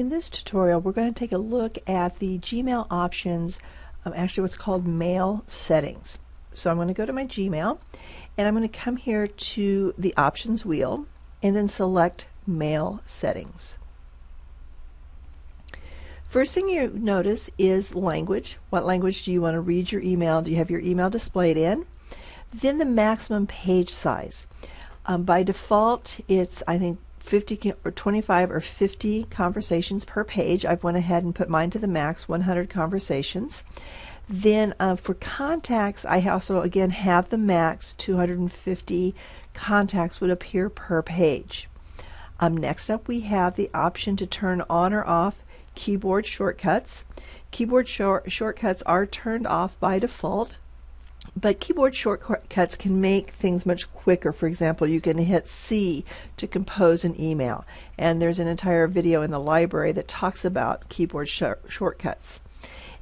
In this tutorial, we're going to take a look at the Gmail options, actually what's called mail settings. So I'm going to go to my Gmail and I'm going to come here to the options wheel and then select mail settings. First thing you notice is language. What language do you want to read your email? Do you have your email displayed in? Then the maximum page size. By default, it's I think 50 or 25 or 50 conversations per page. I've went ahead and put mine to the max, 100 conversations. Then for contacts, I also again have the max, 250 contacts would appear per page. Next up, we have the option to turn on or off keyboard shortcuts. Keyboard shortcuts are turned off by default, but keyboard shortcuts can make things much quicker. For example, you can hit C to compose an email, and there's an entire video in the library that talks about keyboard shortcuts.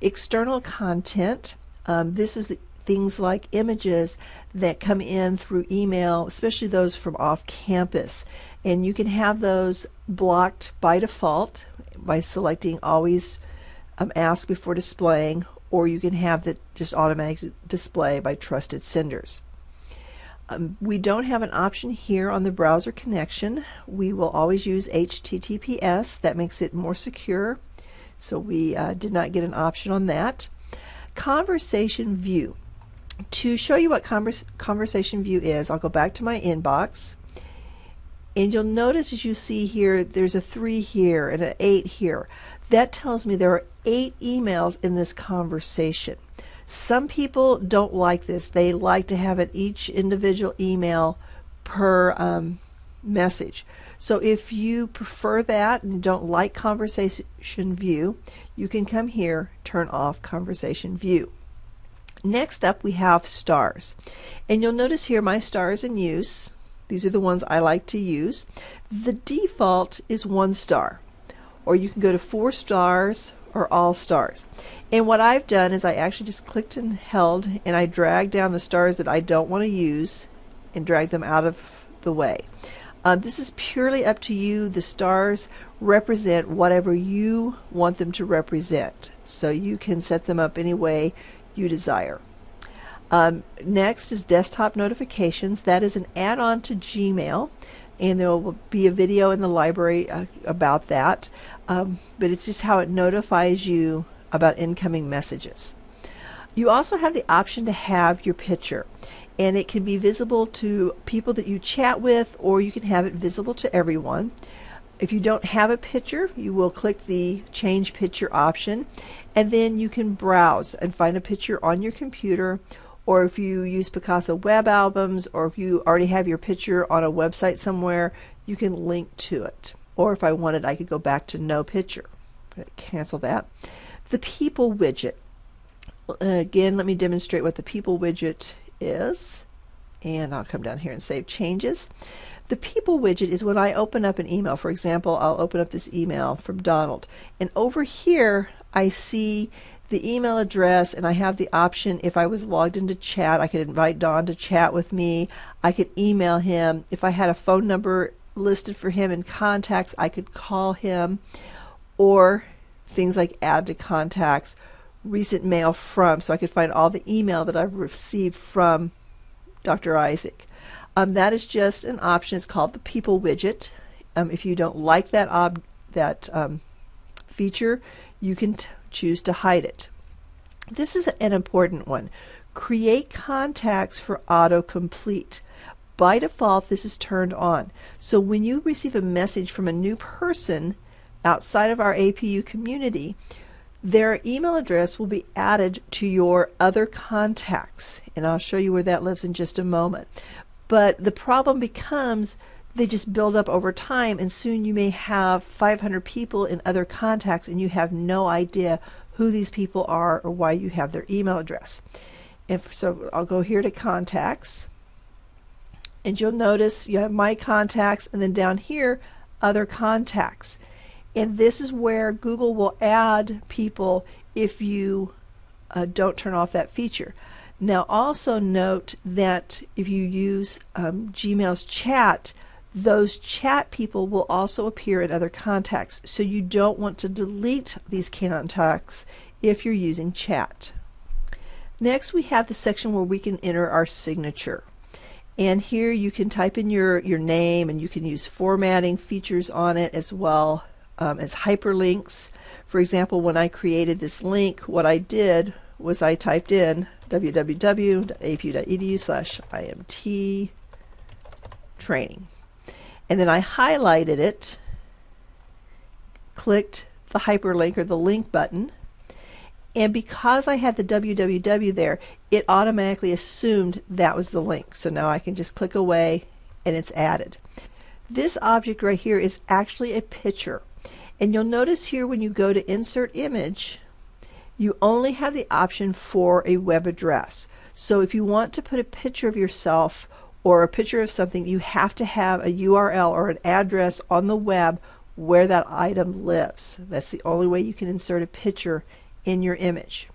External content, this is things like images that come in through email, especially those from off campus, and you can have those blocked by default by selecting always ask before displaying, or you can have that just automatic display by trusted senders. We don't have an option here on the browser connection. We will always use HTTPS. That makes it more secure, so we did not get an option on that. Conversation view. To show you what conversation view is, I'll go back to my inbox, and you'll notice, as you see here, there's a 3 here and an 8 here. That tells me there are 8 emails in this conversation. Some people don't like this. They like to have it each individual email per message. So if you prefer that and don't like conversation view, you can come here, turn off conversation view. Next up, we have stars. And you'll notice here my stars in use. These are the ones I like to use. The default is 1 star. Or you can go to 4 stars or all stars. And what I've done is I actually just clicked and held, and I dragged down the stars that I don't want to use and drag them out of the way. This is purely up to you. The stars represent whatever you want them to represent, so you can set them up any way you desire. Next is desktop notifications. That is an add-on to Gmail, and there will be a video in the library about that, but it's just how it notifies you about incoming messages. You also have the option to have your picture, and it can be visible to people that you chat with, or you can have it visible to everyone. If you don't have a picture, you will click the change picture option, and then you can browse and find a picture on your computer, or if you use Picasso web albums, or if you already have your picture on a website somewhere, you can link to it. Or if I wanted, I could go back to no picture. Cancel that. The people widget. Again, let me demonstrate what the people widget is, and I'll come down here and save changes. The people widget is when I open up an email. For example, I'll open up this email from Donald, and over here I see the email address, and I have the option, if I was logged into chat, I could invite Don to chat with me. I could email him. If I had a phone number listed for him in contacts, I could call him, or things like add to contacts, recent mail from, so I could find all the email that I've received from Dr. Isaac. That is just an option. It's called the people widget. If you don't like that feature, you can choose to hide it. This is an important one. Create contacts for autocomplete. By default, this is turned on. So when you receive a message from a new person outside of our APU community, their email address will be added to your other contacts, and I'll show you where that lives in just a moment. But the problem becomes they just build up over time, and soon you may have 500 people in other contacts and you have no idea who these people are or why you have their email address. And so I'll go here to contacts, and you'll notice you have my contacts, and then down here other contacts. And this is where Google will add people if you don't turn off that feature. Now also note that if you use Gmail's chat, Those chat people will also appear in other contacts, so you don't want to delete these contacts if you're using chat. Next, we have the section where we can enter our signature. And here you can type in your name, and you can use formatting features on it as well as hyperlinks. For example, when I created this link, what I did was I typed in www.apu.edu/IMT training. And then I highlighted it, clicked the hyperlink or the link button, and because I had the www there, it automatically assumed that was the link. So now I can just click away and it's added. This object right here is actually a picture. And you'll notice here when you go to insert image, you only have the option for a web address. So if you want to put a picture of yourself or a picture of something, you have to have a URL or an address on the web where that item lives. That's the only way you can insert a picture in your image.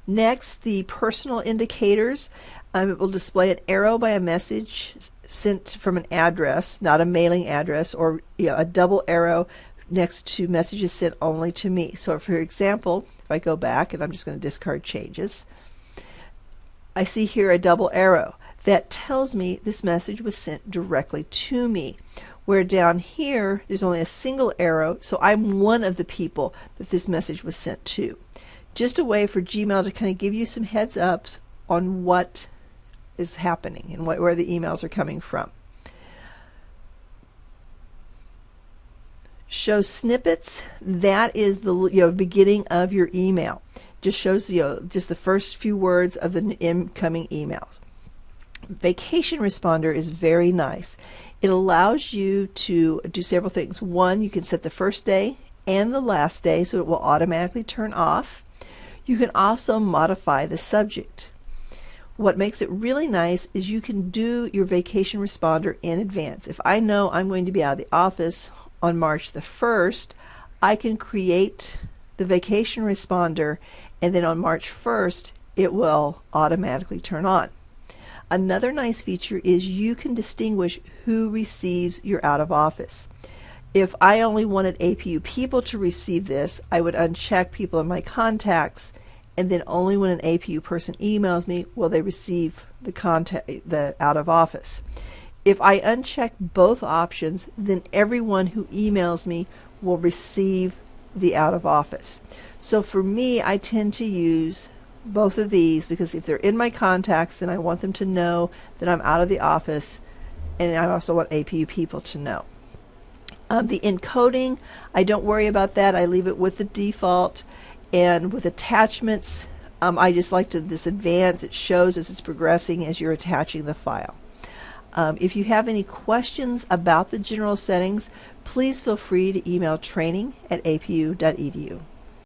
Next, the personal indicators. It will display an arrow by a message sent from an address, not a mailing address, or a double arrow next to messages sent only to me. So for example, if I go back, and I'm just going to discard changes, I see here a double arrow. That tells me this message was sent directly to me. Where down here, there's only a single arrow, so I'm one of the people that this message was sent to. Just a way for Gmail to kind of give you some heads ups on what is happening and where the emails are coming from. Show snippets. That is the beginning of your email. Just shows just the first few words of the incoming email. Vacation responder is very nice. It allows you to do several things. One, you can set the first day and the last day, so it will automatically turn off. You can also modify the subject. What makes it really nice is you can do your vacation responder in advance. If I know I'm going to be out of the office on March the 1st, I can create the vacation responder, and then on March 1st it will automatically turn on. Another nice feature is you can distinguish who receives your out of office. If I only wanted APU people to receive this, I would uncheck people in my contacts, and then only when an APU person emails me will they receive the out of office. If I uncheck both options, then everyone who emails me will receive the out of office. So for me, I tend to use both of these because if they're in my contacts, then I want them to know that I'm out of the office, and I also want APU people to know. The encoding, I don't worry about that. I leave it with the default. And with attachments, I just like this advance. It shows as it's progressing as you're attaching the file. If you have any questions about the general settings, please feel free to email training@apu.edu.